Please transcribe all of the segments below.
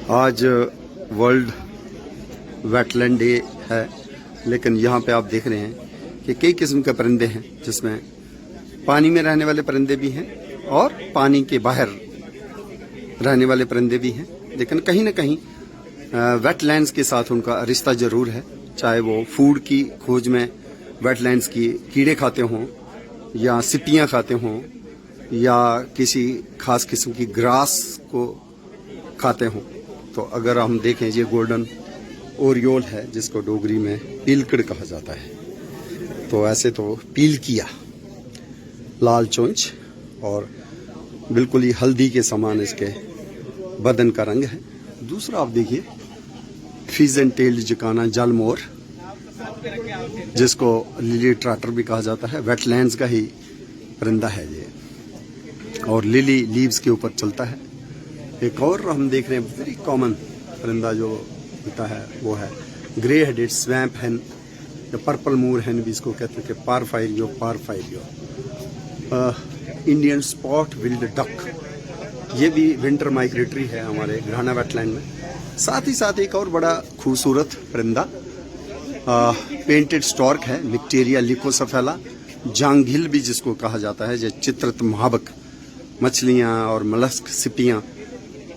आज world wetland day है, लेकिन यहाँ पे आप देख रहे हैं कि कई किस्म के परिंदे हैं, जिसमें पानी में रहने वाले परिंदे भी हैं और पानी के बाहर रहने वाले परिंदे भी हैं। लेकिन कहीं ना कहीं वेटलैंड्स के साथ उनका रिश्ता जरूर है, चाहे वो फूड की खोज में वेटलैंड्स की कीड़े खाते हों या सिपियाँ खाते हों या किसी खास किस्म की ग्रास को खाते हों। तो अगर हम देखें, ये गोल्डन ओरियोल है जिसको डोगरी में पीलकड़ कहा जाता है। तो ऐसे तो पीलकिया, लाल चोंच और बिल्कुल ही हल्दी के समान इसके बदन का रंग है। दूसरा आप देखिए फीजन टेल्ड जिकाना जल मोर, जिसको लिली ट्राटर भी कहा जाता है, वेटलैंड्स का ही परिंदा है ये, और लिली लीव्स के ऊपर चलता है। एक और हम देख रहे हैं वेरी कॉमन परिंदा जो होता है वो है ग्रे हेडेड स्वैम्प हैन या पर्पल मूर हैन भी इसको कहते हैं, पारफायरियो इंडियन स्पॉट विल्ड डक, ये भी विंटर माइग्रेटरी है हमारे घराना वेटलैंड में। साथ ही साथ एक और बड़ा खूबसूरत परिंदा पेंटेड स्टॉर्क है, मिक्टेरिया लिकोसेफेला, जांघिल भी जिसको कहा जाता है, जो चित्रित महाबक मछलियाँ और मलस्क सिपियाँ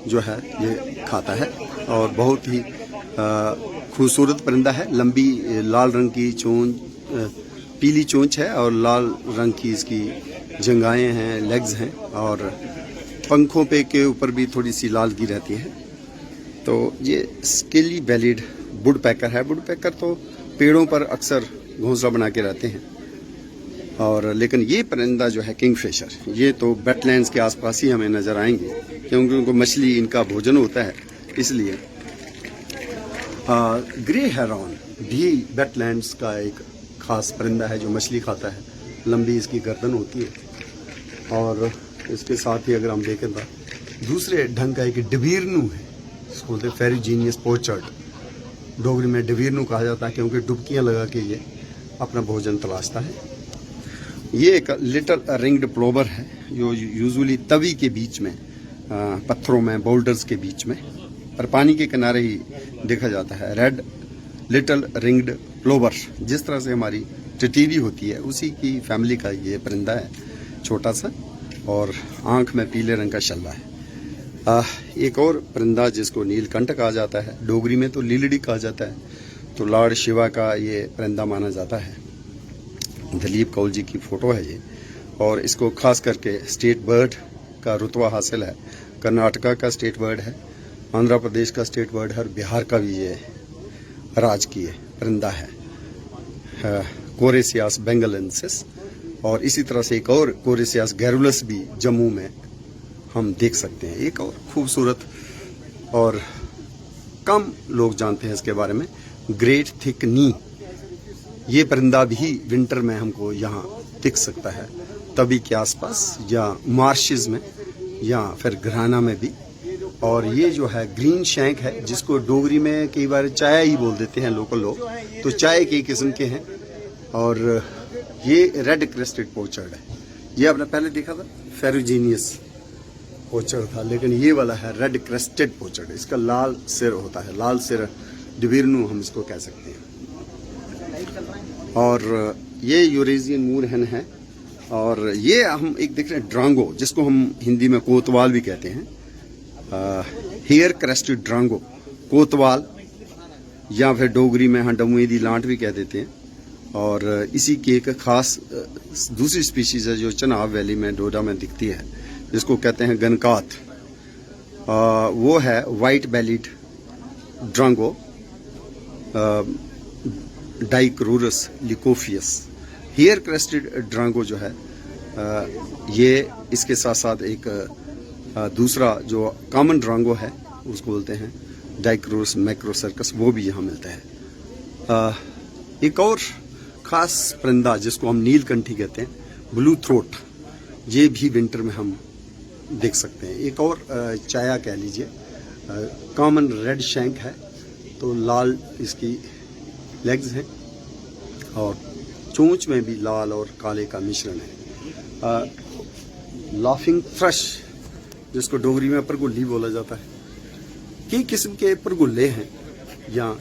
जो है ये खाता है और बहुत ही खूबसूरत परिंदा है। लंबी लाल रंग की चोंच, पीली चोंच है और लाल रंग की इसकी जंघाएं हैं, लेग्स हैं, और पंखों पे के ऊपर भी थोड़ी सी लालगी रहती है। तो ये स्केली बेलिड वुड पैकर है। वुड पैकर तो पेड़ों पर अक्सर घोंसला बना के रहते हैं, और लेकिन ये परिंदा जो है किंगफिशर, ये तो वेटलैंड्स के आसपास ही हमें नजर आएंगे, क्योंकि उनको मछली इनका भोजन होता है। इसलिए ग्रे हेरॉन भी वेटलैंड्स का एक खास परिंदा है जो मछली खाता है। लंबी इसकी गर्दन होती है, और इसके साथ ही अगर हम देखें तो दूसरे ढंग का एक डिवीरनू है, इसको बोलते हैं फेरिजीनियस पोचर्ड। डोगरी में डिवीरनू कहा जाता है क्योंकि डुबकियां लगा के ये अपना भोजन तलाशता है। ये एक लिटिल रिंग्ड प्लोवर है जो यूजुअली तवी के बीच में, पत्थरों में, बोल्डर्स के बीच में, पर पानी के किनारे ही देखा जाता है। रेड लिटिल रिंग्ड प्लोवर, जिस तरह से हमारी टिटीवी होती है उसी की फैमिली का ये परिंदा है, छोटा सा, और आंख में पीले रंग का शल्ला है। एक और परिंदा जिसको नीलकंठ कहा जाता है, डोगरी में तो लीलड़ी कहा जाता है, तो लॉर्ड शिवा का ये परिंदा माना जाता है। दिलीप कौल जी की फोटो है ये, और इसको खास करके स्टेट बर्ड का रुतबा हासिल है। कर्नाटका का स्टेट बर्ड है, आंध्र प्रदेश का स्टेट बर्ड है, और बिहार का भी ये राजकीय परिंदा है, कोरेसियास बेंगलेंसिस। और इसी तरह से एक और कोरेसियास गैरुलस भी जम्मू में हम देख सकते हैं। एक और खूबसूरत और कम लोग जानते हैं इसके बारे में, ग्रेट थिक नी, ये परिंदा भी विंटर में हमको यहाँ दिख सकता है, तवी के आसपास या मार्शेस में या फिर घराना में भी। और ये जो है ग्रीन शैंक है, जिसको डोगरी में कई बार चाय ही बोल देते हैं लोकल लोग, तो चाय के किस्म के हैं। और ये रेड क्रेस्टेड पोचर्ड है, ये आपने पहले देखा था फेरिजीनियस पोचर्ड था, लेकिन ये वाला है रेड क्रेस्टेड पोचर्ड। इसका लाल सिर होता है, लाल सिर डिवीरनू हम इसको कह सकते हैं। और ये यूरेशियन मूर हैन है, और ये हम एक देख रहे हैं ड्रांगो, जिसको हम हिंदी में कोतवाल भी कहते हैं, हेयर क्रेस्टेड ड्रांगो, कोतवाल, या फिर डोगरी में हंडमुए दी लांट भी कह देते हैं। और इसी की एक खास दूसरी स्पीशीज है जो चनाब वैली में, डोडा में दिखती है, जिसको कहते हैं गनकात। वो है वाइट बेलिड ड्रांगो, डाइक्रोरस लिकोफियस। हेयर क्रेस्टेड ड्रांगो जो है ये इसके साथ साथ एक दूसरा जो कॉमन ड्रांगो है उसको बोलते हैं डाइक्रोरस मैक्रोसर्कस, वो भी यहाँ मिलता है। एक और खास परिंदा जिसको हम नीलकंठी कहते हैं, ब्लू थ्रोट, ये भी विंटर में हम देख सकते हैं। एक और चाया कह लीजिए, कॉमन रेड शैंक है, तो लाल इसकी लेग्स हैं और चोंच में भी लाल और काले का मिश्रण है। लाफिंग थ्रश, जिसको डोगरी में परगुल्ली बोला जाता है, कई किस्म के परगुल्ले हैं, या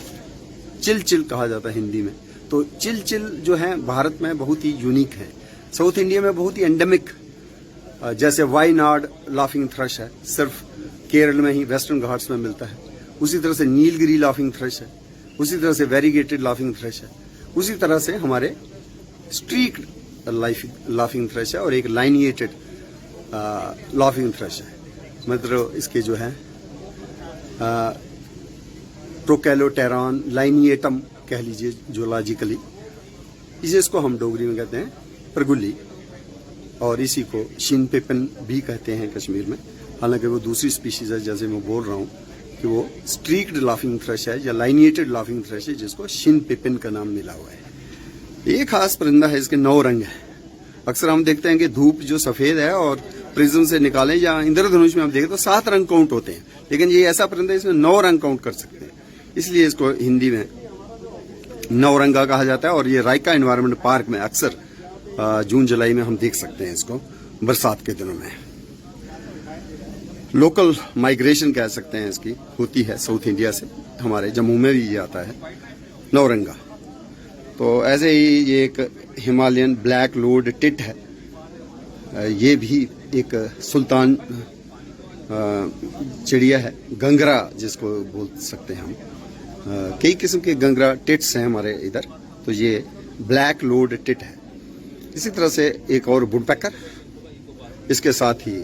चिल कहा जाता है हिंदी में। तो चिल जो है भारत में बहुत ही यूनिक है। साउथ इंडिया में बहुत ही एंडेमिक, जैसे वायनाड लाफिंग थ्रश है, सिर्फ केरल में ही वेस्टर्न घाट्स में मिलता है। उसी तरह से नीलगिरी लाफिंग थ्रश है, उसी तरह से वेरीगेटेड लाफिंग थ्रश है, उसी तरह से हमारे स्ट्रीक्ड लाफिंग थ्रश है और एक लाइनिएटेड लाफिंग थ्रश है। मतलब इसके जो है प्रोकैलोटेरॉन लाइनिएटम कह लीजिए जूलॉजिकली, इसको हम डोगरी में कहते हैं परगुल्ली, और इसी को शिन पिपिन भी कहते हैं कश्मीर में। हालांकि वो दूसरी स्पीशीज है, जैसे मैं बोल रहा हूँ कि वो स्ट्रीक्ड लाफिंग थ्रश है या लाइनिएटेड लाफिंग थ्रश है, जिसको शिन पिपिन का नाम मिला हुआ है। ये खास परिंदा है, इसके 9 रंग है। अक्सर हम देखते हैं कि धूप जो सफेद है और प्रिज्म से निकाले या इंद्रधनुष में हम देखें तो 7 रंग काउंट होते हैं, लेकिन ये ऐसा परिंदा है इसमें 9 रंग काउंट कर सकते हैं, इसलिए इसको हिंदी में 9 रंगा कहा जाता है। और ये रायका एनवायरमेंट पार्क में अक्सर जून जुलाई में हम देख सकते हैं इसको, बरसात के दिनों में। लोकल माइग्रेशन कह सकते हैं इसकी, होती है साउथ इंडिया से, हमारे जम्मू में भी ये आता है नौरंगा। तो ऐसे ही ये एक हिमालयन ब्लैक लोड टिट है, ये भी एक सुल्तान चिड़िया है, गंगरा जिसको बोल सकते हैं हम। कई किस्म के गंगरा टिट्स हैं हमारे इधर, तो ये ब्लैक लोड टिट है। इसी तरह से एक और वुडपेकर, इसके साथ ही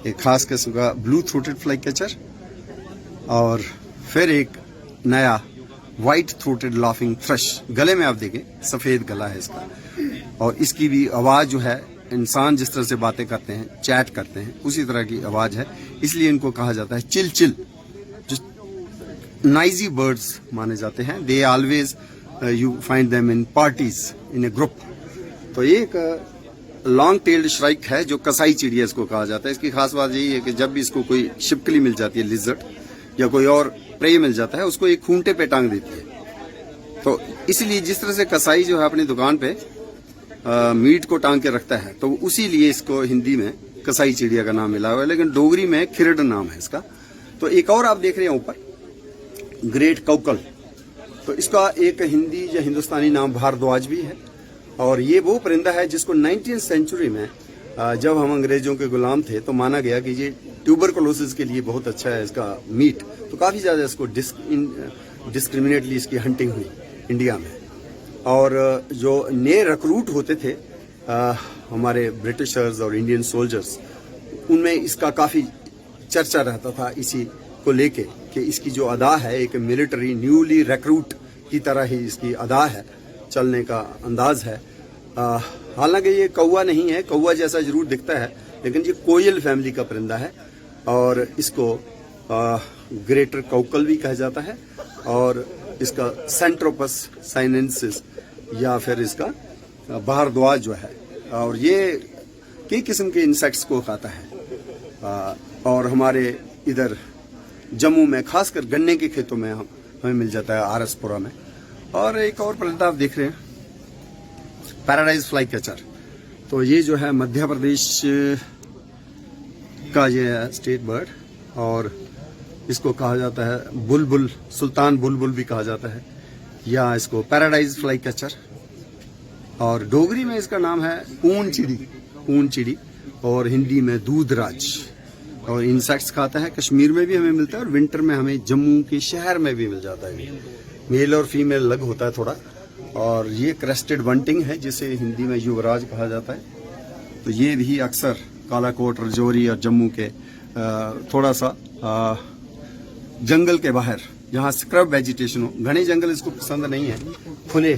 एक खास किस्म का ब्लू थ्रोटेड फ्लाई कैचर, और फिर एक नया व्हाइट थ्रोटेड लाफिंग थ्रश। गले में आप देखें सफेद गला है इसका, और इसकी भी आवाज जो है इंसान जिस तरह से बातें करते हैं, चैट करते हैं, उसी तरह की आवाज है, इसलिए इनको कहा जाता है चिल। जो नाइजी बर्ड्स माने जाते हैं, they always you find them in parties in A group. तो ये एक लॉन्ग टेल्ड श्राइक है जो कसाई चिड़िया इसको कहा जाता है। इसकी खास बात यही है कि जब भी इसको कोई छिपकली मिल जाती है, लिजर्ड या कोई और प्रे मिल जाता है, उसको एक खूंटे पे टांग देती है। तो इसलिए जिस तरह से कसाई जो है अपनी दुकान पे मीट को टांग के रखता है, तो उसी लिए इसको हिंदी में कसाई चिड़िया का नाम मिला हुआ है, लेकिन डोगरी में खिरड नाम है इसका। तो एक और आप देख रहे हैं ऊपर ग्रेट कौकल, तो इसका एक हिंदी या हिंदुस्तानी नाम भारद्वाज भी है। और ये वो परिंदा है जिसको 19वीं सेंचुरी में जब हम अंग्रेजों के गुलाम थे तो माना गया कि ये ट्यूबरकुलोसिस के लिए बहुत अच्छा है इसका मीट, तो काफी ज्यादा इसको डिस्क्रिमिनेटली इसकी हंटिंग हुई इंडिया में। और जो नए रिक्रूट होते थे हमारे ब्रिटिशर्स और इंडियन सोल्जर्स, उनमें इसका काफी चर्चा रहता था इसी को लेके कि इसकी जो अदा है एक मिलिट्री न्यूली रिक्रूट की तरह ही इसकी अदा है, चलने का अंदाज है। हालांकि ये कौवा नहीं है, कौवा जैसा जरूर दिखता है, लेकिन ये कोयल फैमिली का परिंदा है और इसको ग्रेटर कौकल भी कहा जाता है, और इसका सेंट्रोपस साइनेंसिस या फिर इसका भारद्वाज जो है, और ये कई किस्म के इंसेक्ट्स को खाता है। और हमारे इधर जम्मू में खासकर गन्ने के खेतों में हमें मिल जाता है, आरसपुरा में। और एक और परिंदा आप देख रहे हैं पैराडाइज फ्लाई कैचर, तो ये जो है मध्य प्रदेश का ये है स्टेट बर्ड, और इसको कहा जाता है बुलबुल, सुल्तान बुलबुल भी कहा जाता है, या इसको पैराडाइज फ्लाई कैचर, और डोगरी में इसका नाम है ऊन चिड़ी, और हिंदी में दूधराज। और इंसेक्ट्स खाता है, कश्मीर में भी हमें मिलता है और विंटर में हमें जम्मू के शहर में भी मिल जाता है। मेल और फीमेल अलग होता है थोड़ा, और ये क्रेस्टेड बंटिंग है जिसे हिंदी में युवराज कहा जाता है। तो ये भी अक्सर कालाकोट, रजौरी और जम्मू के थोड़ा सा जंगल के बाहर जहाँ स्क्रब वेजिटेशन हो, घने जंगल इसको पसंद नहीं है, खुले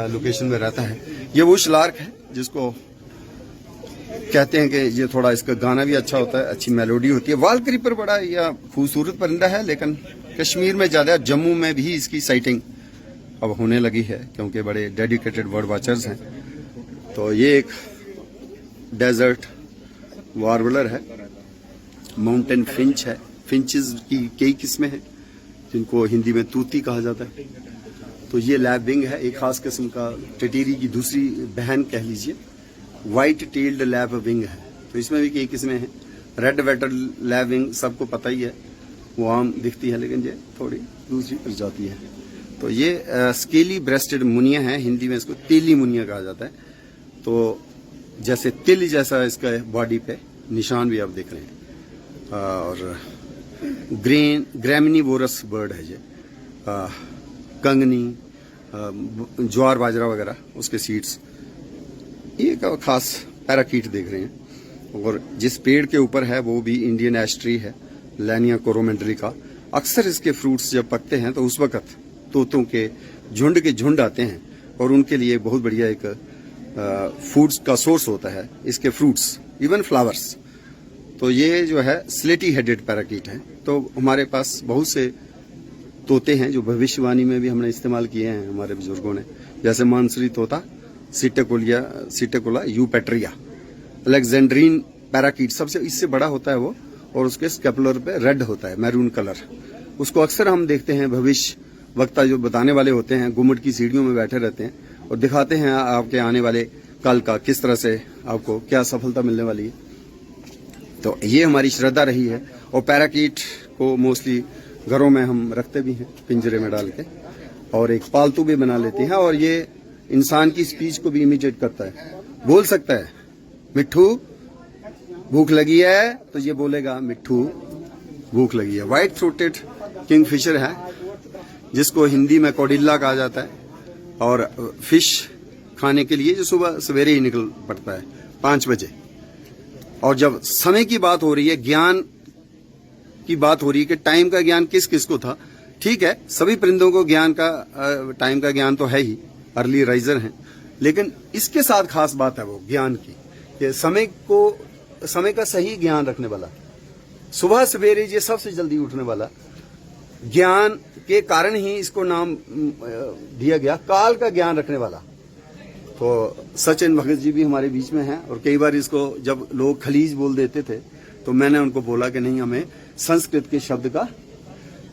लोकेशन में रहता है। ये वो शलार्क है जिसको कहते हैं कि ये थोड़ा इसका गाना भी अच्छा होता है, अच्छी मेलोडी होती है। वाल क्रीपर बड़ा या खूबसूरत परिंदा है, लेकिन कश्मीर में ज्यादा, जम्मू में भी इसकी साइटिंग अब होने लगी है क्योंकि बड़े डेडिकेटेड बर्ड वॉचर्स हैं। तो ये एक डेजर्ट वार्बलर है, माउंटेन फिंच है। फिंचेस की कई किस्में हैं जिनको हिंदी में तूती कहा जाता है। तो ये लैब विंग है, एक खास किस्म का टिटीरी की दूसरी बहन कह लीजिए, व्हाइट टेल्ड लैब विंग है। तो इसमें भी कई किस्में हैं। रेड वेटर लैब विंग सबको पता ही है, वो आम दिखती है, लेकिन ये थोड़ी दूसरी प्रजाति है। तो ये स्केली ब्रेस्टेड मुनिया है, हिंदी में इसको तेली मुनिया कहा जाता है। तो जैसे तिल जैसा इसका बॉडी पे निशान भी आप देख रहे हैं। और ग्रैमिनीवोरस बर्ड है ये। कंगनी, ज्वार बाजरा वगैरह उसके सीड्स, ये का खास पैराकीट देख रहे हैं। और जिस पेड़ के ऊपर है वो भी इंडियन एश ट्री है, लैनिया कोरोमेंड्री का। अक्सर इसके फ्रूट्स जब पकते हैं तो उस वक्त तोतों के झुंड आते हैं और उनके लिए बहुत बढ़िया एक फूड्स का सोर्स होता है इसके फ्रूट्स, इवन फ्लावर्स। तो ये जो है स्लेटी हेडेड पैराकीट है। तो हमारे पास बहुत से तोते हैं जो भविष्यवाणी में भी हमने इस्तेमाल किए हैं हमारे बुजुर्गों ने, जैसे मानसरी तोता, सिटेकोला यूपेट्रिया, अलेक्जेंड्रीन पैराकीट सबसे इससे बड़ा होता है वो, और उसके स्केपुलर पे रेड होता है, मैरून कलर। उसको अक्सर हम देखते हैं भविष्य वक्ता जो बताने वाले होते हैं, गुम्मट की सीढ़ियों में बैठे रहते हैं और दिखाते हैं आपके आने वाले कल का किस तरह से आपको क्या सफलता मिलने वाली है। तो ये हमारी श्रद्धा रही है। और पैराकीट को मोस्टली घरों में हम रखते भी हैं पिंजरे में डाल के, और एक पालतू भी बना लेते हैं। और ये इंसान की स्पीच को भी इमिटेट करता है, बोल सकता है मिट्ठू भूख लगी है, तो ये बोलेगा मिट्ठू भूख लगी है। व्हाइट थ्रोटेड किंगफिशर है जिसको हिंदी में कौडिल्ला कहा जाता है, और फिश खाने के लिए जो सुबह सवेरे ही निकल पड़ता है 5 बजे। और जब समय की बात हो रही है, ज्ञान की बात हो रही है कि टाइम का ज्ञान किस किस को था, ठीक है, सभी परिंदों को ज्ञान का टाइम का ज्ञान तो है ही, अर्ली राइजर हैं, लेकिन इसके साथ खास बात है वो ज्ञान की कि समय का सही ज्ञान रखने वाला, सुबह सवेरे ये सबसे जल्दी उठने वाला, ज्ञान के कारण ही इसको नाम दिया गया काल का ज्ञान रखने वाला। तो सचिन भगत जी भी हमारे बीच में हैं, और कई बार इसको जब लोग खलीज बोल देते थे तो मैंने उनको बोला कि नहीं, हमें संस्कृत के शब्द का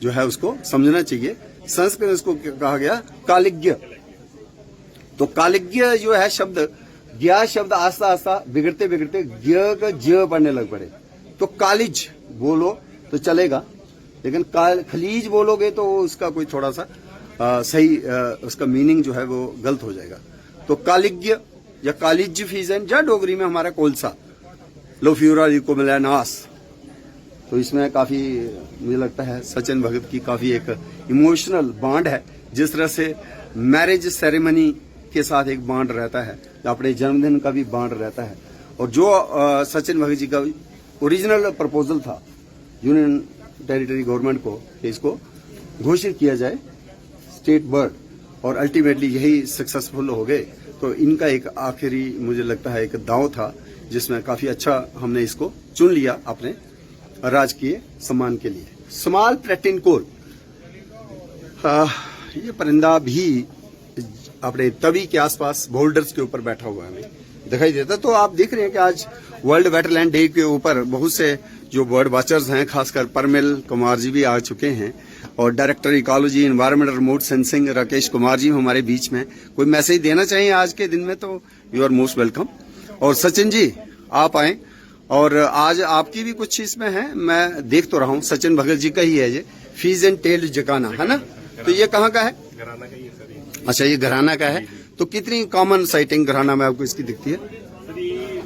जो है उसको समझना चाहिए। संस्कृत इसको कहा गया कालिज्ञ। तो कालिज्ञ जो है शब्द, ज्ञा शब्द आस्ता आस्ता बिगड़ते बिगड़ते ज्ञ का ज पढ़ने लग पड़े। तो कालिज बोलो तो चलेगा, लेकिन खलीज बोलोगे तो उसका कोई थोड़ा सा सही उसका मीनिंग जो है वो गलत हो जाएगा। तो कालिज्ञ या कालिज फीजन या डोगरी में हमारा कोलसा, लोफ्यूरा रिकोमेलानास। तो इसमें काफी मुझे लगता है सचिन भगत की काफी एक इमोशनल बॉन्ड है, जिस तरह से मैरिज सेरेमनी के साथ एक बॉन्ड रहता है, अपने जन्मदिन का भी बॉन्ड रहता है। और जो सचिन भगत जी का ओरिजिनल प्रपोजल था यूनियन टेरिटरी गवर्नमेंट को कि इसको घोषित किया जाए स्टेट बर्ड, और अल्टीमेटली यही सक्सेसफुल हो गए। तो इनका एक आखिरी मुझे लगता है एक दांव था जिसमें काफी अच्छा हमने इसको चुन लिया अपने राजकीय सम्मान के लिए। स्मॉल प्लेटिन कोल, ये परिंदा भी अपने तवी के आसपास बोल्डर्स के ऊपर बैठा हुआ हमें दिखाई देता। तो आप देख रहे हैं कि आज वर्ल्ड वेटलैंड डे के ऊपर बहुत से जो बर्ड वॉचर्स हैं, खासकर परमिल कुमार जी भी आ चुके हैं, और director ecology environment remote sensing Rakesh Kumar ji हमारे बीच में। कोई मैसेज देना चाहिए आज के दिन में तो यू आर मोस्ट वेलकम। और सचिन जी आप आए, और आज आपकी भी कुछ इसमें है, मैं देख तो रहा हूँ सचिन भगत जी का ही है ये, फीज एंड टेल जकाना, है ना? तो ये कहाँ का है? घराना का ही है सर। अच्छा, ये घराना का है। तो कितनी कॉमन साइटिंग घराना में आपको इसकी दिखती है? सर ये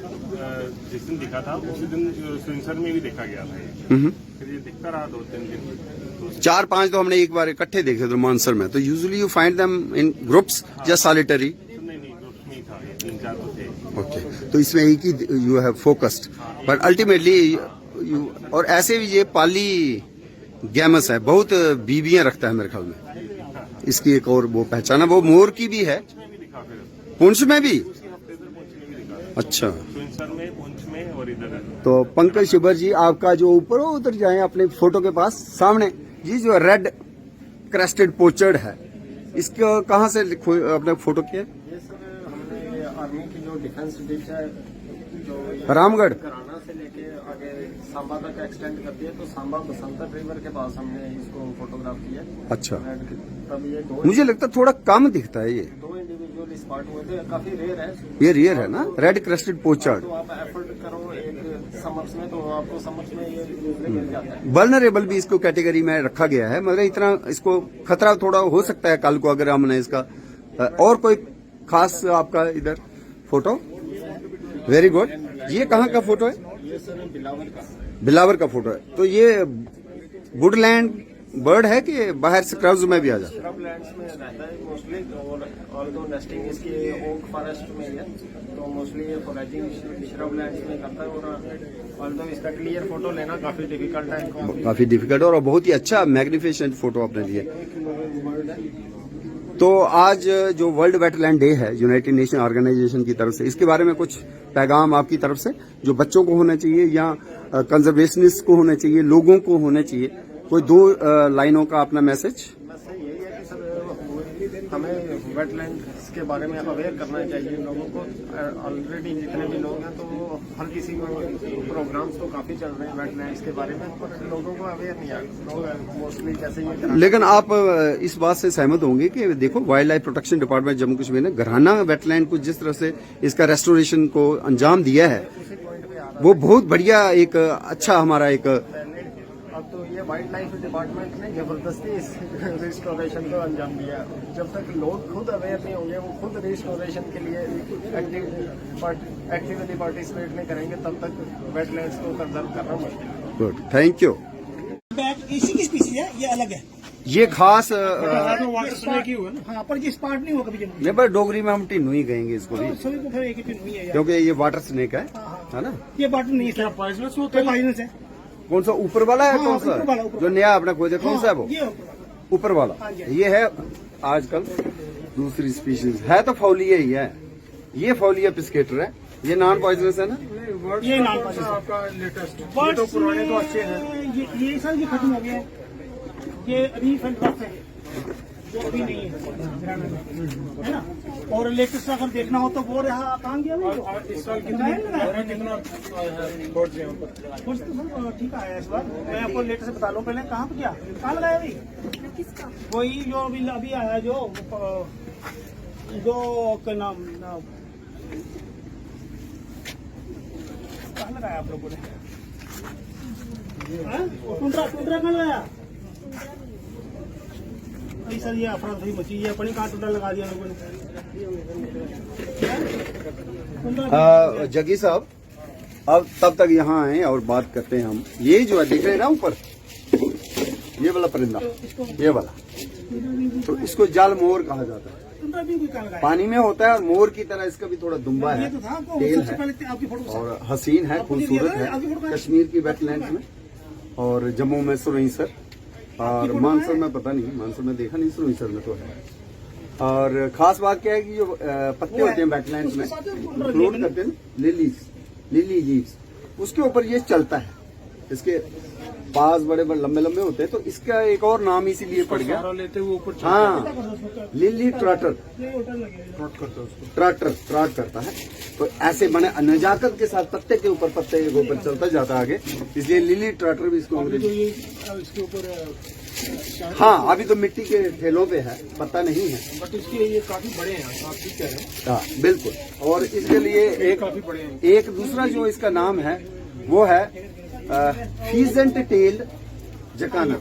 जिस दिन दिखा था उसी दिन सेंसर में भी देखा गया था ये। फिर ये दिखता रहा 2-3 दिन। 4-5 तो हमने एक बार इकट्ठे देखे थे मानसर में। तो usually you find them in groups या सॉलिटरी? नहीं, ग्रुप्स में ही था ये, 3-4 तो थे। ओके, तो इसमें एक ही you have focused, but ultimately और ऐसे भी ये पाली गैमस है, बहुत बीबियां रखता है मेरे ख्याल में। इसकी एक और वो पहचान है, वो मोर की भी है। पुंछ में भी? अच्छा, सेंसर में, पुंछ में और इधर। तो पंकज शिबर जी आपका जो ऊपर हो उधर जाए अपने फोटो के पास सामने जी, जो रेड क्रेस्टेड पोचर्ड है, इसको कहाँ से अपने फोटो किया? ये सर हमने आर्मी की जो डिफेंस डिश है जो रामगढ़ घराना से लेके आगे सांबा तक एक्सटेंड करती है, तो सांबा बसंतर रिवर के पास हमने इसको फोटोग्राफ किया। अच्छा, तब ये मुझे लगता है थोड़ा कम दिखता है ये। 2 इंडिविजुअल स्पॉट हुए थे, काफी रेयर है। ये रियर है ना, रेड क्रेस्टेड पोचर्ड। तो आप एफर्ट करो एक समर्स में, तो आपको समर्स में ये यूजली मिल जाता है। वल्नरेबल भी इसको कैटेगरी में रखा गया है, मगर इतना इसको खतरा थोड़ा हो सकता है कल को अगर हमने इसका और कोई खास आपका इधर फोटो। Very good. ये कहाँ का फोटो है? ये सर बिलावर का। बिलावर का फोटो है। तो ये वुडलैंड बर्ड है कि बाहर से क्राउज में भी आ जाता है? श्रब लैंड्स में रहता है मोस्टली, और ऑल्दो नेस्टिंग इसकी ओक फॉरेस्ट में है, तो मोस्टली ये फॉरेजिंग श्रब लैंड्स में करता है। और ऑल्दो इसका क्लियर फोटो लेना काफी डिफिकल्ट है। काफी डिफिकल्ट और बहुत ही अच्छा मैग्निफिसेंट फोटो आपने लिया। बर्ड है। तो आज जो वर्ल्ड वेटलैंड डे है यूनाइटेड नेशन ऑर्गेनाइजेशन की तरफ से, इसके बारे में कुछ पैगाम आपकी तरफ से जो बच्चों को होना चाहिए या कंजर्वेशनिस्ट को होना चाहिए, लोगों को होना चाहिए, कोई दो लाइनों का अपना मैसेज? बस यही है कि सर हमें वेटलैंड्स के बारे में अवेयर करना चाहिए लोगों को। ऑलरेडी जितने भी लोग हैं तो हर किसी को प्रोग्राम्स तो काफी चल रहे हैं वेटलैंड्स के बारे में, पर लोगों को अवेयर नहीं है। लोग मोस्टली जैसे ये लेकिन आप इस बात से सहमत होंगे कि देखो wild life protection department Jammu Kashmir ने घराना वेटलैंड को जिस तरह से इसका रेस्टोरेशन को अंजाम दिया है, वो बहुत बढ़िया एक अच्छा हमारा एक। अब तो ये वाइल्ड लाइफ डिपार्टमेंट ने जबरदस्ती इस रिस्टोरेशन को अंजाम दिया। जब तक लोग खुद अवेयर नहीं होंगे, वो खुद रिस्टोरेशन के लिए एक्टिवली पार्टिसिपेट नहीं करेंगे, तब तक वेटलैंड्स को कंजर्व करना मुश्किल है। Good, thank you. इसी की स्पीसीज है, ये अलग है। ये खास वाटर स्नेक ही हुआ ना। हाँ, पर ये स्पार्ट नहीं होगा कभी जब। नहीं, पर डोगरी में हम टिन्नू ही कहेंगे इसको भी, सभी को फिर एक ही चीज हुई है यार। क्योंकि ये वाटर स्नेक है ना। ये वाटर नहीं है, पॉइजनस होता है। पॉइजनस है। कौन सा ऊपर वाला है? हाँ, कौन ऊपर वाला, सा ऊपर जो नया आपने खोजा, कौन सा है वो? ये ऊपर वाला। ऊपर वाला। हाँ जी। ये है आजकल दूसरी स्पीशीज है, तो फौलिया ही है। ये फौलिया पिस्केटर है। ये नॉन पॉइजनस है ना? ये नाम आपका लेटेस्ट। ये तो पुराने तो अच्छे हैं। ये सर ये खत्म हो गया है। ये अभी फैंटास्टिक है, जो अभी नहीं है ना। और लेटेस्ट अगर देखना हो तो वो रहा, कहाँ गया वो? इस साल कितना कुछ तो सर ठीक आया इस बार। मैं आपको लेटेस्ट बता लूँ पहले। कहाँ पे क्या कहाँ लगाया अभी? वही जो अभी आया, जो का नाम कहाँ लगाया आप लोगों ने? टुंड्रा कहाँ लगाया? सर ये अफरा तफरी मची है, अपनी कहाँ टुंड्रा लगा दिया लोगों ने। जगी साहब, अब तब तक यहाँ आए और बात करते हैं हम। ये जो है देख रहे हैं ना ऊपर, ये वाला परिंदा, ये वाला, तो इसको जाल मोर कहा जाता है। टुंड्रा भी कहाँ लगाया? पानी में होता है और मोर की तरह इसका भी थोड़ा दुम्बा है, ये तो था, तेल सबसे है पहले आपकी फोटो और हसीन है, खूबसूरत है। कश्मीर की वेटलैंड्स में और जम्मू में सुरईसर और मानसर में पता नहीं, मानसर में देखा नहीं, सुरईसर में तो है। और खास बात क्या है कि जो पत्ते होते हैं वेटलैंड्स में फ्लोट करते हैं, लिली लीव्स, उसके ऊपर ये चलता है। इसके पास बड़े बड़े लंबे लंबे होते हैं, तो इसका एक और नाम इसीलिए पड़ गया। लेते हुए ऊपर हाँ, लिली ट्राटर, ट्राट करता है। तो ऐसे बने नजाकत के साथ पत्ते के ऊपर चलता जाता है आगे, इसलिए लिली ट्राटर भी इसको अंग्रेजी। इसके ऊपर हाँ, अभी तो मिट्टी के ठेलों पे है, पता नहीं है, बट इसके ये काफी बड़े हैं, आप ठीक कह रहे हैं। हाँ बिल्कुल। और इसके लिए काफी बड़े हैं। एक दूसरा जो इसका नाम है वो है फीजेंट टेल्ड जकाना।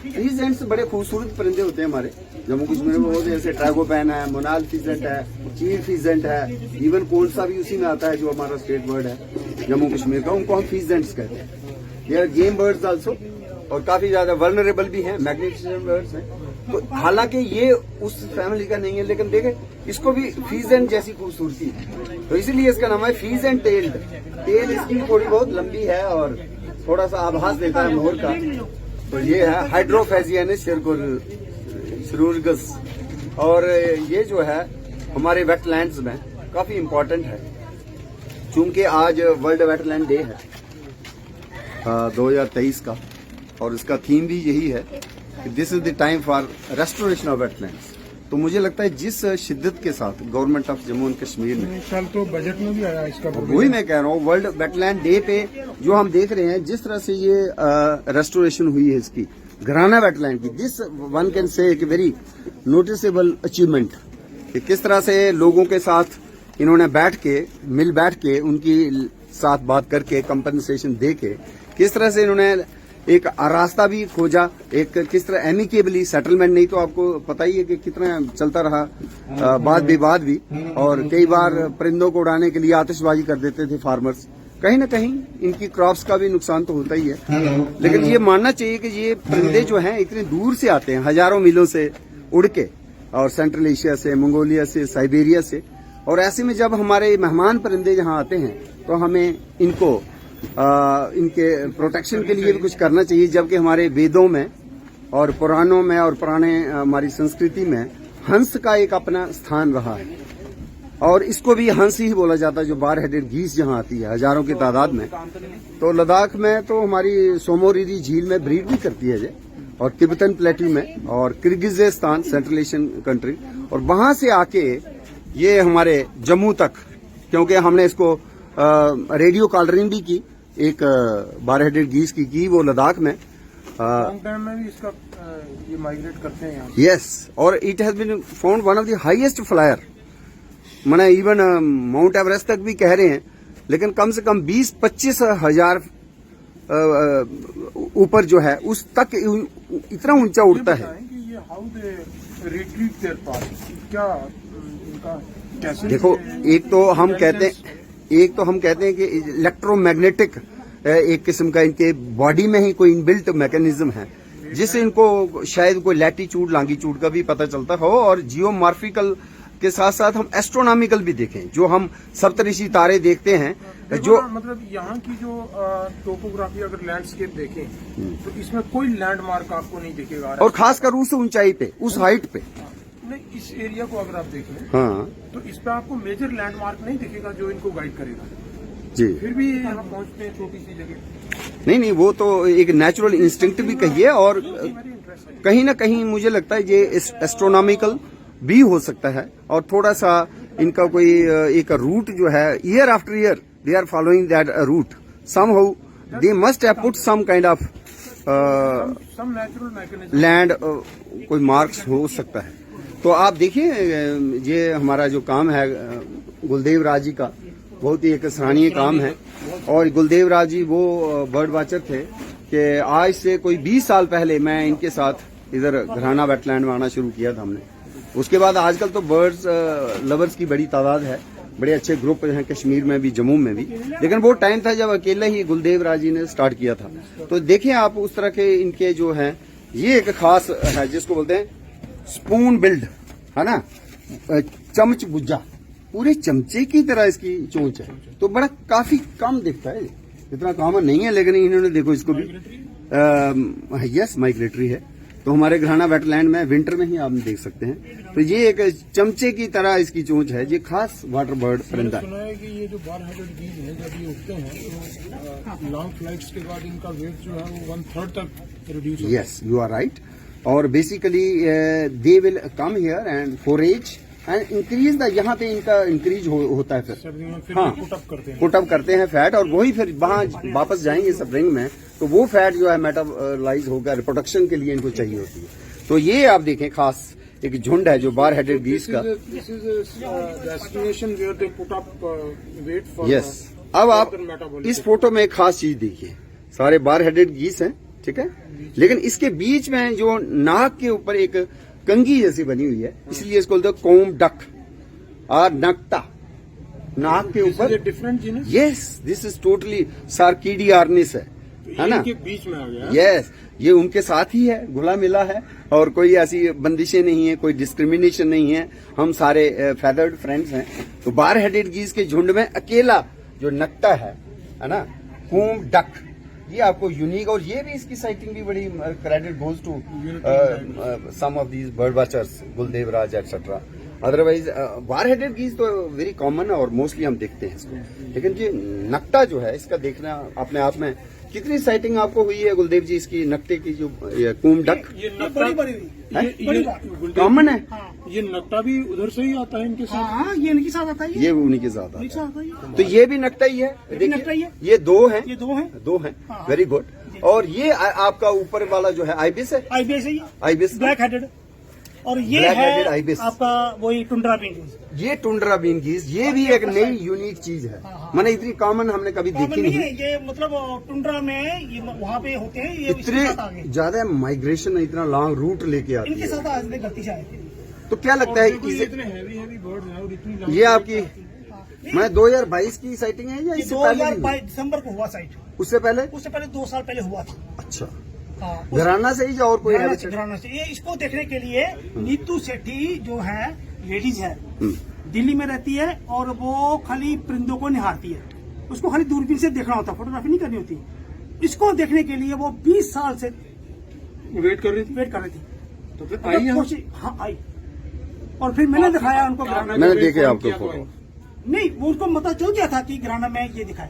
फीजेंट्स बड़े खूबसूरत परिंदे होते हैं हमारे जम्मू कश्मीर में, वो जैसे ट्रैगोपैन है, मोनाल फीजेंट है, चील फीजेंट है, इवन कोलसा भी उसी में आता है जो हमारा स्टेट बर्ड है जम्मू कश्मीर का, उनको हम फीजेंट्स कहते हैं। ये गेम बर्ड्स आल्सो, और काफी ज्यादा वल्नरेबल भी हैं, मैग्निफिसेंट बर्ड्स हैं। तो हालांकि ये उस फैमिली का नहीं है, लेकिन देखे इसको भी फीजेंट जैसी खूबसूरती है, तो इसीलिए इसका नाम है फीजेंट टेल्ड। टेल इसकी थोड़ी बहुत लंबी है और थोड़ा सा आभास देता है मोर का। तो ये है हाइड्रोफेजियनिस शिरुर्गस, और ये जो है हमारे वेटलैंड्स में काफी इम्पोर्टेंट है, चूंकि आज वर्ल्ड वेटलैंड डे है 2023 का, और इसका थीम भी यही है कि this is the time for restoration of wetlands. तो मुझे लगता है जिस शिद्दत के साथ government of Jammu and Kashmir ने, कल तो बजट में भी आया इसका, वही मैं कह रहा हूँ, वर्ल्ड वेटलैंड डे पे जो हम देख रहे हैं जिस तरह से ये रेस्टोरेशन हुई है इसकी घराना वेटलैंड की, दिस वन कैन से एक वेरी नोटिसेबल अचीवमेंट कि किस तरह से लोगों के साथ इन्होंने बैठ के उनकी साथ बात करके कंपनसेशन दे के किस तरह से इन्होंने एक रास्ता भी खोजा, एक किस तरह एमिकेबली सेटलमेंट, नहीं तो आपको पता ही है कि कितना चलता रहा वाद विवाद भी, और कई बार परिंदों को उड़ाने के लिए आतिशबाजी कर देते थे फार्मर्स। कहीं ना कहीं इनकी क्रॉप्स का भी नुकसान तो होता ही है, लेकिन ये मानना चाहिए कि ये परिंदे जो हैं इतने दूर से आते हैं, हजारों मीलों से उड़ के, और सेंट्रल एशिया से, मंगोलिया से, साइबेरिया से, और ऐसे में जब हमारे मेहमान परिंदे यहाँ आते हैं तो हमें इनको इनके प्रोटेक्शन के लिए भी कुछ करना चाहिए। जबकि हमारे वेदों में और पुराणों में और पुराने हमारी संस्कृति में हंस का एक अपना स्थान रहा है, और इसको भी हंस ही बोला जाता है। जो बार हेडेड गीस जहाँ आती है हजारों की तादाद में, तो लद्दाख में तो हमारी सोमोरिरी झील में ब्रीड भी करती है, और तिब्बतन प्लेट्यू में, और किर्गिस्तान सेंट्रल एशियन कंट्री, और वहां से आके ये हमारे जम्मू तक, क्योंकि हमने इसको रेडियो कॉलरिंग भी की, एक बार हेडेड गीस की वो लद्दाख में। लॉन्ग टाइम में भी इसका ये माइग्रेट करते हैं यहाँ। यस, और it has been found one of the highest flyer, मैंने इवन माउंट एवरेस्ट तक भी कह रहे हैं, लेकिन कम से कम 20-25 हजार ऊपर जो है उस तक इतना ऊंचा उड़ता है। कि ये how they retrieve there part, क्या इनका कैसे? देखो, एक तो हम कहते हैं कि इलेक्ट्रोमैग्नेटिक एक किस्म का इनके बॉडी में ही कोई इनबिल्ट मैकेनिज्म है, जिससे इनको शायद कोई लैटीट्यूड लॉन्गिट्यूड का भी पता चलता हो, और जियोमॉर्फिकल के साथ साथ हम एस्ट्रोनॉमिकल भी देखें, जो हम सप्तऋषि तारे देखते हैं, जो मतलब यहाँ की जो टोपोग्राफी अगर लैंडस्केप देखें तो इसमें कोई लैंडमार्क आपको नहीं दिखेगा, और खासकर उस ऊंचाई पे, उस हाइट पे। नहीं, इस एरिया को अगर आप देखें हाँ तो इस पे आपको मेजर लैंडमार्क नहीं दिखेगा जो इनको गाइड करेगा। जी, फिर भी यहाँ पहुँचते हैं छोटी सी जगह। नहीं, वो तो एक नेचुरल इंस्टिंक्ट भी कहिए, और कहीं ना कहीं मुझे लगता है ये एस्ट्रोनॉमिकल भी हो सकता है, और थोड़ा सा इनका कोई एक रूट जो है, year after year they are following that route, somehow they must have put some kind of land, कोई मार्क्स हो सकता है। तो आप देखिए, ये हमारा जो काम है गुलदेव राज जी का, बहुत ही एक सराहनीय काम है, और गुलदेव राज जी वो बर्ड वॉचर थे कि आज से कोई 20 साल पहले मैं इनके साथ इधर घराना वेटलैंड में आना शुरू किया था हमने। उसके बाद आजकल तो बर्ड्स लवर्स की बड़ी तादाद है, बड़े अच्छे ग्रुप हैं कश्मीर में भी, जम्मू में भी, लेकिन वो टाइम था जब अकेले ही गुलदेव राज जी ने स्टार्ट किया था। तो देखिए आप उस तरह के इनके जो है, ये एक खास है जिसको बोलते हैं स्पून बिल्ड, है ना, चमच बुज्जा, पूरे चमचे की तरह इसकी चोंच है, तो बड़ा काफी कम दिखता है, इतना कॉमन नहीं है, लेकिन इन्होंने देखो इसको भी यस माइग्रेटरी है। तो हमारे घराना वेटलैंड में विंटर में ही आप देख सकते हैं, तो ये एक चमचे की तरह इसकी चोंच है, ये खास वाटर बर्ड परिंदा है। सुना है कि ये जो बार हेडेड गीज है जब ये उठते हैं तो लॉन्ग फ्लाइट्स के बाद इनका वेट जो है वो 1/3 तक रिड्यूस होता है। यस, यू आर राइट, और basically they will come here and forage and increase the, यहाँ पे इनका इंक्रीज होता है, फिर हाँ पुटअप करते हैं फैट, और वही फिर वहां वापस जाएंगे स्प्रिंग में, तो वो फैट जो है मेटाबॉलाइज होगा, रिप्रोडक्शन के लिए इनको चाहिए होती है। तो ये आप देखें खास एक झुंड है जो बार हेडेड गीस का। यस, अब आप इस फोटो में एक खास चीज देखिए, सारे बार हेडेड गीस हैं, ठीक है, लेकिन इसके बीच में जो नाक के ऊपर एक कंगी जैसी बनी हुई है, इसलिए इसको बोलते हैं कोम डक और नकटा, नाक के ऊपर different genus. Yes, this is totally Sarkidiornis है ना, इनके बीच में आ गया। यस, ये उनके साथ ही है, घुला मिला है, और कोई ऐसी बंदिशें नहीं है, कोई डिस्क्रिमिनेशन नहीं है, हम सारे फेदर्ड फ्रेंड्स हैं। तो बार हेडेड गीज के झुंड में अकेला जो नकटा है ना, कोम डक, ये आपको यूनिक, और ये भी इसकी साइटिंग भी बड़ी credit goes to some of these bird watchers, Guldev Raj etcetera. Otherwise bar headed geese तो वेरी कॉमन है और मोस्टली हम देखते हैं इसको, लेकिन ये नकटा जो है इसका देखना अपने आप में, कितनी साइटिंग आपको हुई है गुलदेव जी इसकी नकटे की, जो कोम डक ये नकटा कॉमन है, ये नकटा भी उधर से ही आता है इनके साथ। हाँ, ये इनके साथ आता है, ये उन्हीं के साथ इनके आता साथ आता है। है। तो ये भी नकटा ही है, नकटा ही देखिए है। ये दो हैं, ये दो हैं, वेरी गुड। और ये आपका ऊपर वाला जो है आइबिस है, आईबीएस है, आइबिस ब्लैक हेडेड। और ये Black-headed है ibis। आपका वही टुंड्रा बीन। ये टुंड्रा बीन गीज, ये भी एक नई यूनिक चीज है, मैंने इतनी कॉमन हमने कभी देखी नहीं नहीं। है ये, मतलब टुंड्रा में ये वहाँ पे होते हैं, ये इतने इसके साथ आ गए। ज्यादा माइग्रेशन, इतना लॉन्ग रूट लेके आती इनके है, साथ आज गलती से आए थे। तो क्या लगता है ये आपकी मैं 2022 की साइटिंग है या ये इससे पहले भी? 2022 दिसंबर को हुआ साइट, उससे पहले? उससे पहले 2 साल पहले हुआ था। अच्छा, हाँ, घराना से ही या और कोई घराना से, habitat? घराना से। ये इसको देखने के लिए नीतू सेठी जो है लेडीज है, हम्म। दिल्ली में रहती है और वो खाली परिंदों को निहारती है। उसको खाली दूरबीन से देखना होता, फोटोग्राफी नहीं करनी होती। इसको देखने के लिए वो 20 साल से वेट कर रही थी। वेट कर रही थी। तो फिर हाँ आई, और फिर मैंने दिखाया उनको घराना में। मैंने देखे आपको फोटो। नहीं, वो उसको पता चल गया था कि घराना में ये दिखाए।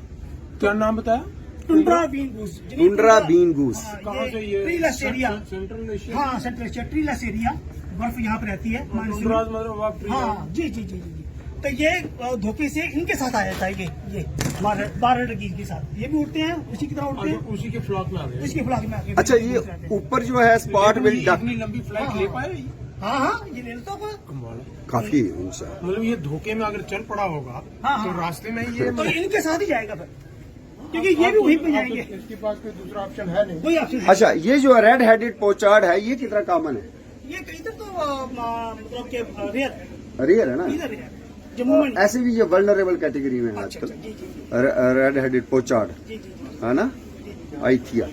क्या नाम बताया? Tundra bean goose. Tundra bean goose. कहाँ से ये? Treeless area. Central Asia. हाँ, सेंट्रल एशिया, ट्रीलेस एरिया, बर्फ यहाँ पे रहती है। टुंड्राज मतलब आप हाँ जी जी जी जी। तो ये धोखे से इनके साथ आया था, ये 12 के साथ। ये भी उड़ते हैं, उसी की तरह उड़ते हैं, उसी के फ्लॉक में आ गए। इसके फ्लॉक में आके। अच्छा, ये ऊपर जो है स्पॉट विल डक, इतनी लंबी फ्लाइट ले पाए? हाँ, ये ले लेता होगा। कमाल है। काफी ऊंचा। मतलब ये धोखे में अगर चल पड़ा होगा हाँ, तो हाँ। रास्ते में ये तो इनके साथ ही जाएगा फिर, क्योंकि ये भी वहीं पे जाएंगे। इसके पास कोई दूसरा ऑप्शन है नहीं। वही ऑप्शन है। अच्छा, ये जो रेड हेडेड पोचार्ड है, ये कितना कॉमन है? ये इधर तो मतलब के रेयर, रेयर है ना? इधर है जम्मू में। ऐसे भी ये वल्नरेबल कैटेगरी में है अच्छा, आजकल, जी जी जी रेड हेडेड पोचार्ड, जी जी जी। है ना, आइथिया।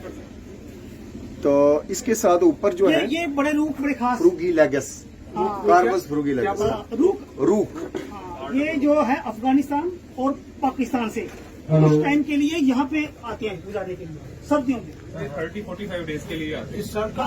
तो इसके साथ ऊपर जो है ये बड़े रूख, बड़े खास फ्रूगी लेगस, हाँ। कार्बस फ्रूगी लेगस, रूख। रूख। हाँ, ये जो है अफगानिस्तान और पाकिस्तान से उस टाइम के लिए यहाँ पे आते हैं गुजारने के लिए, सर्दियों में। 30-45 डेज के लिए आते हैं। इस साल का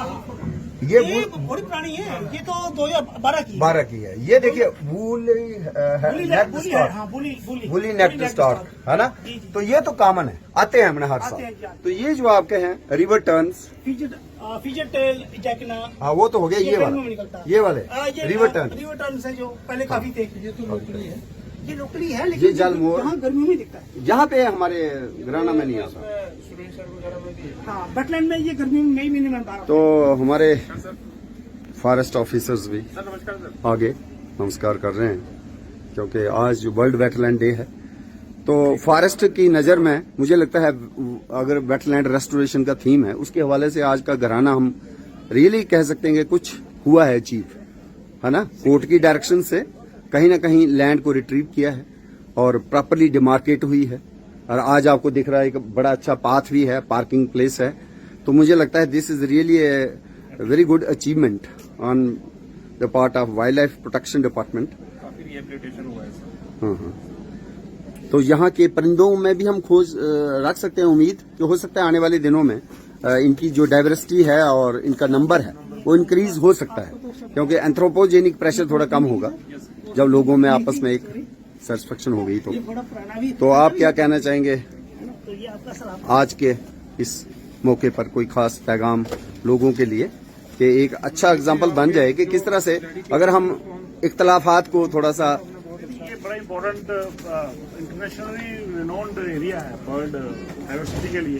ये ये बड़ी पुरानी है, ये तो 2012 की है। 12 की है। ये देखिए वूली बुली नेक्ड है, स्टॉक, हाँ, बुली वूली नेक्ड स्टॉक, है ना? जी, जी। तो ये तो कॉमन है, आते हैं हमने हर आते हैं, साल। जाते तो ये जो आपके हैं रिवर टर्न्स, फीचर टेल जैकना, हाँ वो तो हो गया, ये गर्मियों में निकलता वाला, है। ये वाले ये रिवर टर्न। रिवर टर्न से जो पहले काफी थे। ये तो लोकली है, ये लोकली है, ये लेकिन जलमोर। यहाँ गर्मियों में दिखता है। यहाँ पे हमारे घराना में नहीं आता। हाँ, वेटलैंड में ये गर्मियों में मई महीने में आता है। तो हमारे फॉरेस्ट ऑफिसर्स भी सर नमस्कार सर। आगे नमस्कार कर रहे हैं, क्योंकि आज वर्ल्ड वेटलैंड डे है। तो फॉरेस्ट की नज़र में मुझे लगता है, अगर वेटलैंड रेस्टोरेशन का थीम है, उसके हवाले से आज का घराना हम रियली कह सकते हैं कि कुछ हुआ है अचीव, है ना? कोर्ट की डायरेक्शन से कहीं ना कहीं लैंड को रिट्रीव किया है और प्रॉपरली डिमार्केट हुई है, और आज आपको दिख रहा है एक बड़ा अच्छा पाथ भी है, पार्किंग प्लेस है। तो मुझे लगता है this is really a very good achievement on the part of wild life protection department. काफी रिहेबिलिटेशन हुआ है सर। हाँ हाँ। तो यहाँ के परिंदों में भी हम खोज रख सकते हैं उम्मीद कि हो सकता है आने वाले दिनों में इनकी जो डाइवर्सिटी है और इनका नंबर है वो इंक्रीज हो सकता है, क्योंकि एंथ्रोपोजेनिक प्रेशर थोड़ा कम होगा जब लोगों में आपस में एक सेटिस्फेक्शन हो गई। ये बड़ा पुराना भी तो आप क्या कहना चाहेंगे तो ये आपका सलाम। आज के इस मौके पर, कोई खास पैगाम लोगों के लिए कि एक अच्छा एग्जाम्पल बन जाए कि किस तरह से अगर हम इख्तलाफात को थोड़ा सा, ये बड़ा इम्पोर्टेंट इंटरनेशनली रिनोन्ड एरिया है बर्ड डाइवर्सिटी के लिए।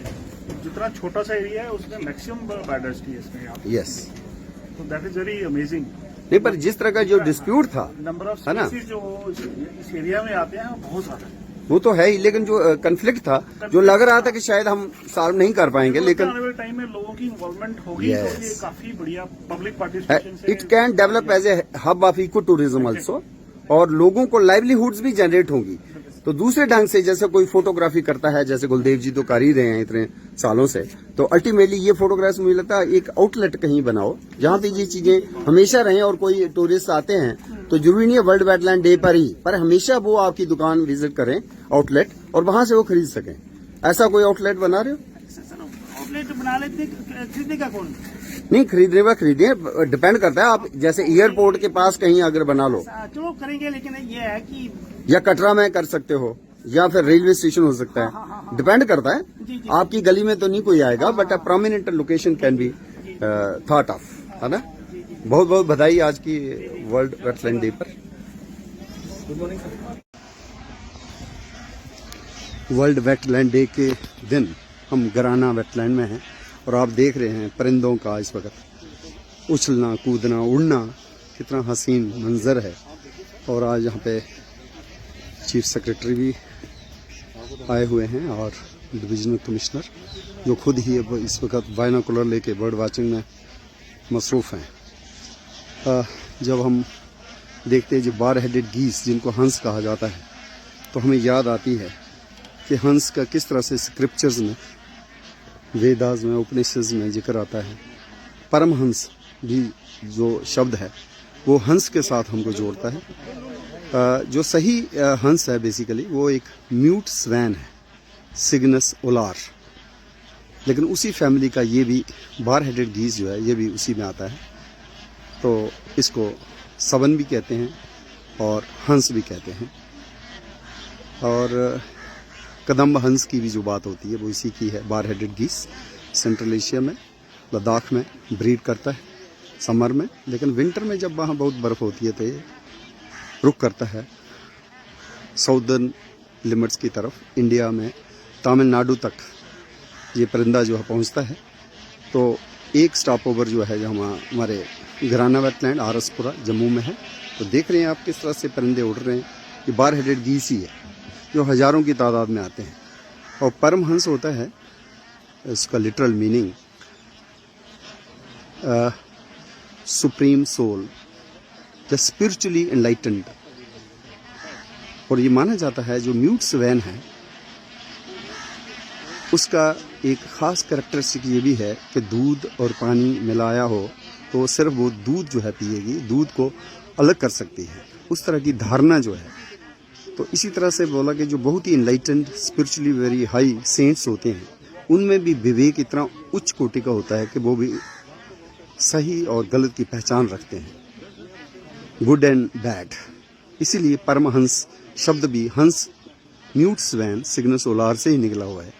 जितना छोटा सा एरिया है उसमें मैक्सिमम बायोडाइवर्सिटी है इसमें यहाँ पे। यस, तो दैट इज वेरी अमेजिंग। नहीं पर जिस तरह का जो डिस्प्यूट था, नंबर ऑफ है ना? स्पीसीज जो इस एरिया में आते हैं वो बहुत ज्यादा है। वो तो है ही, लेकिन जो कन्फ्लिक्ट था, जो लग रहा था कि शायद हम सॉल्व नहीं कर पाएंगे, लेकिन आने वाले टाइम में लोगों की इन्वॉल्वमेंट होगी Yes. तो ये काफी बढ़िया पब्लिक पार्टिसिपेशन से it can develop as a hub of eco tourism also, और लोगों को लाइवलीहुड्स भी जनरेट होंगी। तो दूसरे ढंग से, जैसे कोई फोटोग्राफी करता है, जैसे गुलदेव जी तो कर ही रहे हैं इतने सालों से, तो अल्टीमेटली ये फोटोग्राफ्स मुझे लगता है एक आउटलेट कहीं बनाओ जहां पे ये चीजें हमेशा रहें, और कोई टूरिस्ट आते हैं तो जरूरी नहीं है वर्ल्ड वेटलैंड डे पर ही, पर हमेशा वो आपकी दुकान विजिट करें, आउटलेट, और वहां से वो खरीद सकें। ऐसा कोई आउटलेट बना रहे हो? आउटलेट बना लेते, खरीदेगा कौन? नहीं, खरीदने व खरीदे डिपेंड करता है। आप जैसे एयरपोर्ट के पास कहीं अगर बना लो, चलो करेंगे, लेकिन ये है कि या कटरा में कर सकते हो, या फिर रेलवे स्टेशन हो सकता है, डिपेंड करता है। जी, जी। आपकी गली में तो नहीं कोई आएगा, but a prominent location can be thought of, है ना? बहुत बहुत बधाई आज की वर्ल्ड वेटलैंड डे पर। वर्ल्ड वेटलैंड डे के दिन हम घराना वेटलैंड में हैं, और आप देख रहे हैं परिंदों का इस वक्त उछलना, कूदना, उड़ना, कितना हसीन मंजर है। और आज यहाँ पे चीफ सेक्रेटरी भी आए हुए हैं और डिविजनल कमिश्नर, जो खुद ही अब इस वक्त बाइनोकुलर लेके बर्ड वाचिंग में मसरूफ़ हैं। जब हम देखते हैं जो बार हेडेड गीस जिनको हंस कहा जाता है, तो हमें याद आती है कि हंस का किस तरह से स्क्रिप्चर्स में, वेदास में, उपनिषद में जिक्र आता है। परमहंस भी जो शब्द है वो हंस के साथ हमको जोड़ता है। जो सही हंस है बेसिकली वो एक म्यूट स्वैन है, सिग्नस ओलार, लेकिन उसी फैमिली का ये भी बार हेडेड गीस जो है ये भी उसी में आता है। तो इसको सवन भी कहते हैं और हंस भी कहते हैं। और कदम्ब हंस की भी जो बात होती है वो इसी की है। बार हेडेड गीस सेंट्रल एशिया में, लद्दाख में ब्रीड करता है समर में, लेकिन विंटर में जब वहाँ बहुत बर्फ़ होती है तो ये रुक करता है साउदर्न लिमिट्स की तरफ। इंडिया में तमिलनाडु तक ये परिंदा जो है पहुँचता है। तो एक स्टॉप ओवर जो है जो हमारे घराना वेटलैंड आरसपुरा जम्मू में है। तो देख रहे हैं आप किस तरह से परिंदे उड़ रहे हैं। ये बार हेडेड गीस ही है जो हज़ारों की तादाद में आते हैं। और परमहंस होता है, इसका literal meaning supreme soul, the spiritually enlightened. और ये माना जाता है जो म्यूट स्वैन है उसका एक ख़ास कैरेक्टरिस्टिक ये भी है कि दूध और पानी मिलाया हो तो सिर्फ वो दूध जो है पिएगी, दूध को अलग कर सकती है, उस तरह की धारणा जो है। तो इसी तरह से बोला कि जो बहुत ही enlightened spiritually very high saints होते हैं उनमें भी विवेक इतना उच्च कोटि का होता है कि वो भी सही और गलत की पहचान रखते हैं, गुड एंड बैड। इसीलिए परमहंस शब्द भी हंस म्यूट स्वैन सिग्नस ओलार से ही निकला हुआ है।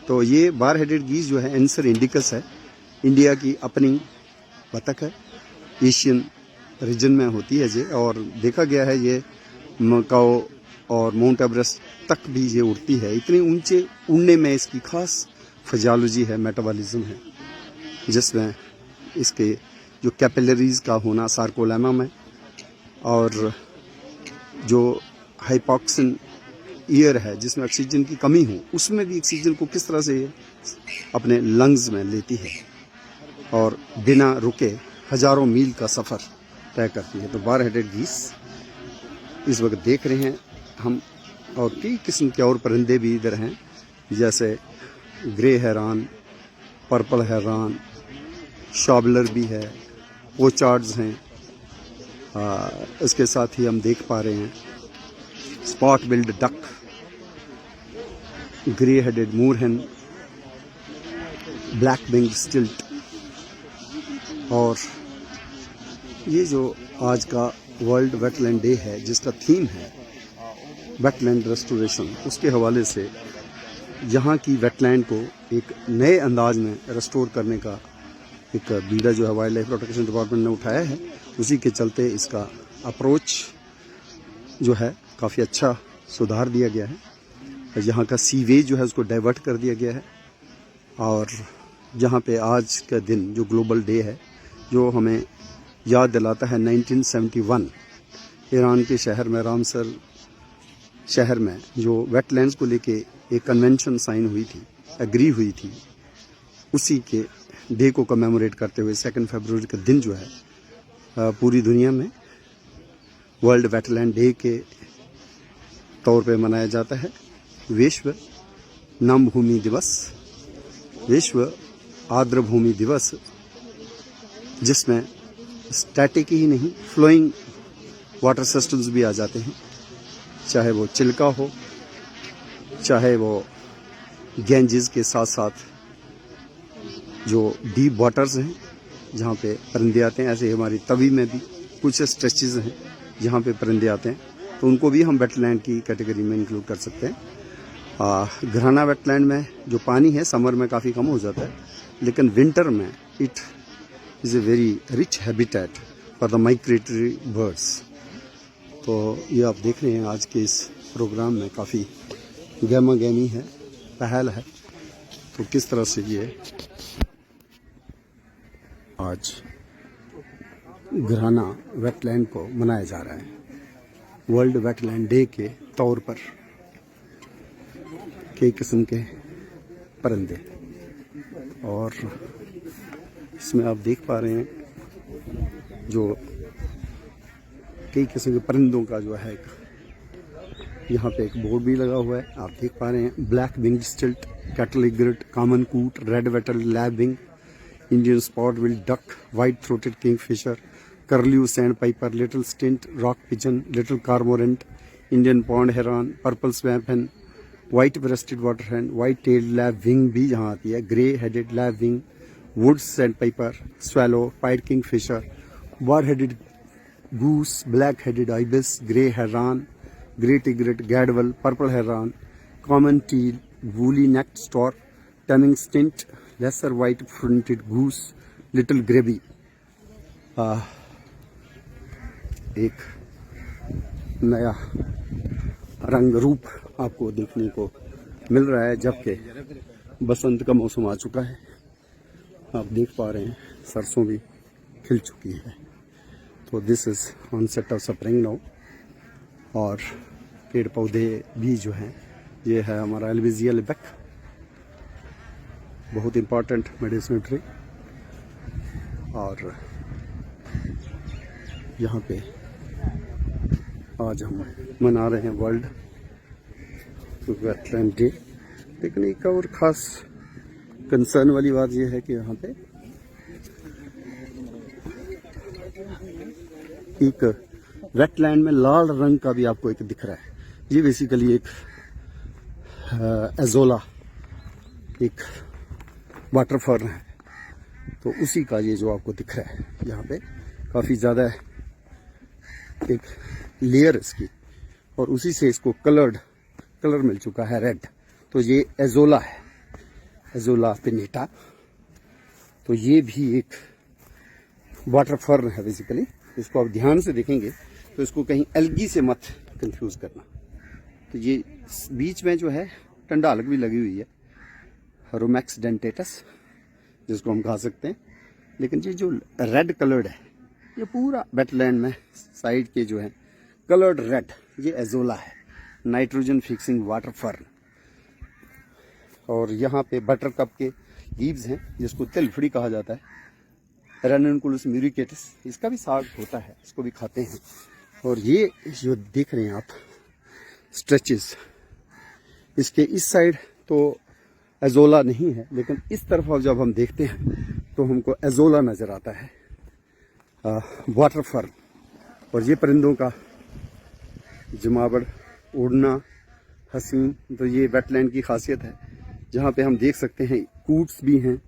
तो ये बार हेडेड गीस जो है एंसर इंडिकस है, इंडिया की अपनी बतख है, एशियन रीजन में होती है ये। और देखा गया है ये मकाओ और माउंट एवरेस्ट तक भी ये उड़ती है। इतने ऊंचे उड़ने में इसकी खास फिजियोलॉजी है, मेटाबॉलिज्म है, जिसमें इसके जो कैपिलरीज का होना सार्कोलेमा में, और जो हाइपॉक्सिन ईयर है जिसमें ऑक्सीजन की कमी हो उसमें भी ऑक्सीजन को किस तरह से अपने लंग्स में लेती है और बिना रुके हजारों मील का सफ़र तय करती है। तो बार हेडेड गीस इस वक्त देख रहे हैं हम। और कई किस्म के और परिंदे भी इधर हैं, जैसे ग्रे हैरान, पर्पल हैरान, शॉबलर भी है, पोचार्ड्स हैं। इसके साथ ही हम देख पा रहे हैं spot billed duck, grey headed moorhen, black winged stilt. और ये जो आज का वर्ल्ड वेटलैंड डे है जिसका थीम है वेटलैंड रेस्टोरेशन, उसके हवाले से यहाँ की वेटलैंड को एक नए अंदाज में रेस्टोर करने का एक बीड़ा जो है वाइल्ड लाइफ प्रोटेक्शन डिपार्टमेंट ने उठाया है। उसी के चलते इसका अप्रोच जो है काफ़ी अच्छा सुधार दिया गया है। यहाँ का सीवेज जो है उसको डाइवर्ट कर दिया गया है। और जहाँ पे आज का दिन जो ग्लोबल डे है जो हमें याद दिलाता है 1971 ईरान के शहर में, रामसर शहर में, जो वेटलैंड्स को लेके एक कन्वेंशन साइन हुई थी, एग्री हुई थी, उसी के डे को कमेमोरेट करते हुए 2 फरवरी का दिन जो है पूरी दुनिया में वर्ल्ड वेटलैंड डे के तौर पे मनाया जाता है। विश्व नम भूमि दिवस, विश्व आर्द्र भूमि दिवस, जिसमें स्टैटिक ही नहीं फ्लोइंग वाटर सिस्टम्स भी आ जाते हैं, चाहे वो चिल्का हो, चाहे वो गैंजेस के साथ साथ जो डीप वाटर्स हैं जहाँ पे परिंदे आते हैं। ऐसे हमारी तवी में भी कुछ स्ट्रेचेस हैं जहाँ पे परिंदे आते हैं, तो उनको भी हम वेटलैंड की कैटेगरी में इंक्लूड कर सकते हैं। घराना वेटलैंड में जो पानी है समर में काफ़ी कम हो जाता है, लेकिन विंटर में it is a very rich habitat for the migratory birds. तो ये आप देख रहे हैं आज के इस प्रोग्राम में काफ़ी गहमा गहमी है, पहल है। तो किस तरह से ये आज घराना वेटलैंड को मनाया जा रहा है वर्ल्ड वेटलैंड डे के तौर पर। कई किस्म के परिंदे, और इसमें आप देख पा रहे हैं जो कई किस्म के परिंदों का जो है यहाँ पे एक बोर्ड भी लगा हुआ है, आप देख पा रहे हैं। Black winged stilt, cattle egret, common coot, red wattle, lapwing, Indian spot bill duck, white throated kingfisher, curlew sandpiper, little stint, rock pigeon, little cormorant, Indian pond heron, purple swamp hen, white breasted water hen, white tailed lapwing भी यहाँ आती है, grey headed lapwing, woods sandpiper, swallow, pied kingfisher, bar headed goose, black headed ibis, grey heron, great egret, गैडवल, purple heron, common teal, woolly necked stork, Temminck stint, lesser white fronted goose, little grebe. एक नया रंग रूप आपको देखने को मिल रहा है, जबकि बसंत का मौसम आ चुका है। आप देख पा रहे हैं सरसों भी खिल चुकी है। तो this is onset of spring now. और पेड़ पौधे भी जो हैं, ये है हमारा एल्विजिया लिबेक, बहुत इम्पोर्टेंट मेडिसिनल ट्री। और यहाँ पे आज हम मना रहे हैं वर्ल्ड वेटलैंड डे। लेकिन एक और ख़ास कंसर्न वाली बात यह है कि यहाँ पे एक वेटलैंड में लाल रंग का भी आपको एक दिख रहा है। ये बेसिकली एक एजोला, एक वाटर फर्न है, तो उसी का ये जो आपको दिख रहा है यहाँ पे काफ़ी ज़्यादा एक लेयर इसकी, और उसी से इसको कलर मिल चुका है रेड। तो ये एजोला है, एजोला पिनेटा। तो ये भी एक वाटर फर्न है बेसिकली। इसको आप ध्यान से देखेंगे तो इसको कहीं एल्गी से मत कंफ्यूज करना। तो ये बीच में जो है टंडालक भी लगी हुई है, रोमैक्स डेंटेटस, जिसको हम खा सकते हैं। लेकिन ये जो रेड कलर्ड है, ये पूरा वेटलैंड में साइड के जो है कलर्ड रेड, ये एजोला है, नाइट्रोजन फिक्सिंग वाटर फर्न। और यहाँ पे बटर कप के लीव्स हैं, जिसको तिलफड़ी कहा जाता है, रेननकुलस म्यूरिकेटस, इसका भी साग होता है, इसको भी खाते हैं। और ये जो देख रहे हैं आप स्ट्रेचेस, इसके इस साइड तो एजोला नहीं है, लेकिन इस तरफ जब हम देखते हैं तो हमको एजोला नज़र आता है, वाटर फर्न। और ये परिंदों का जमावड़, उड़ना, हसीन, तो ये वेटलैंड की खासियत है, जहाँ पे हम देख सकते हैं कूट्स भी हैं।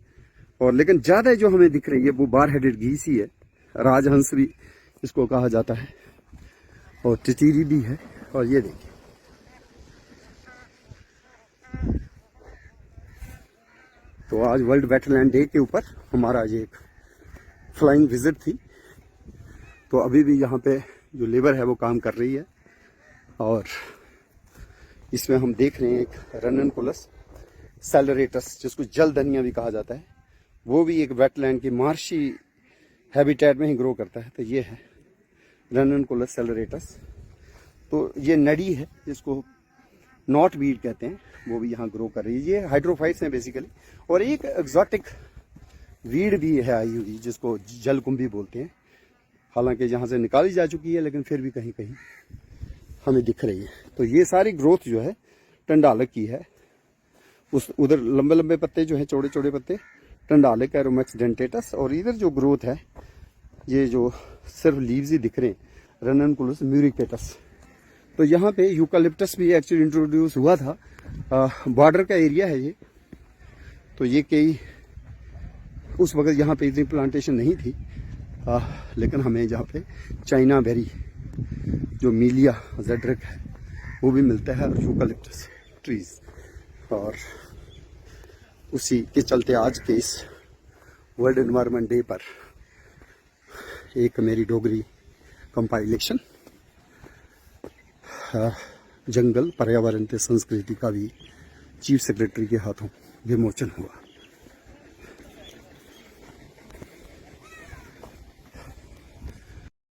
और लेकिन ज़्यादा जो हमें दिख रही है वो बार हेडेड गीस ही है, राजहंस भी इसको कहा जाता है, और टिटीरी भी है। और ये देखिए, तो आज वर्ल्ड वेटलैंड डे के ऊपर हमारा ये एक फ्लाइंग विजिट थी। तो अभी भी यहाँ पे जो लेबर है वो काम कर रही है, और इसमें हम देख रहे हैं एक रेननकुलस सेलरेटस, जिसको जल धनिया भी कहा जाता है, वो भी एक वेटलैंड की मार्शी हैबिटेट में ही ग्रो करता है। तो ये है रेननकुलस सेलरेटस। तो ये नड़ी है, जिसको नॉट वीड कहते हैं, वो भी यहाँ ग्रो कर रही है। ये हाइड्रोफाइट्स हैं बेसिकली। और एक एक्सोटिक वीड भी है आई हुई, जिसको जलकुंभी बोलते हैं। हालांकि यहाँ से निकाली जा चुकी है, लेकिन फिर भी कहीं कहीं हमें दिख रही है। तो ये सारी ग्रोथ जो है टंडालक की है। उस उधर लंबे लंबे पत्ते जो हैं, चौड़े चौड़े पत्ते, टंडालक है, रोमैक्स डेंटेटस। और इधर जो ग्रोथ है, ये जो सिर्फ लीव्स ही दिख रहे हैं, रेननकुलस म्यूरिकेटस। तो यहाँ पे यूकालिप्टस भी एक्चुअली इंट्रोड्यूस हुआ था, बॉर्डर का एरिया है ये। तो ये कई उस वक्त यहाँ पे इतनी प्लांटेशन नहीं थी, लेकिन हमें यहाँ पे चाइना बेरी, जो मीलिया जेड्रिक है, वो भी मिलता है, और यूकालिप्टस ट्रीज। और उसी के चलते आज के इस वर्ल्ड एनवायरनमेंट डे पर एक मेरी डोगरी कंपाइलेशन जंगल पर्यावरण ते संस्कृति का भी चीफ सेक्रेटरी के हाथों विमोचन हुआ।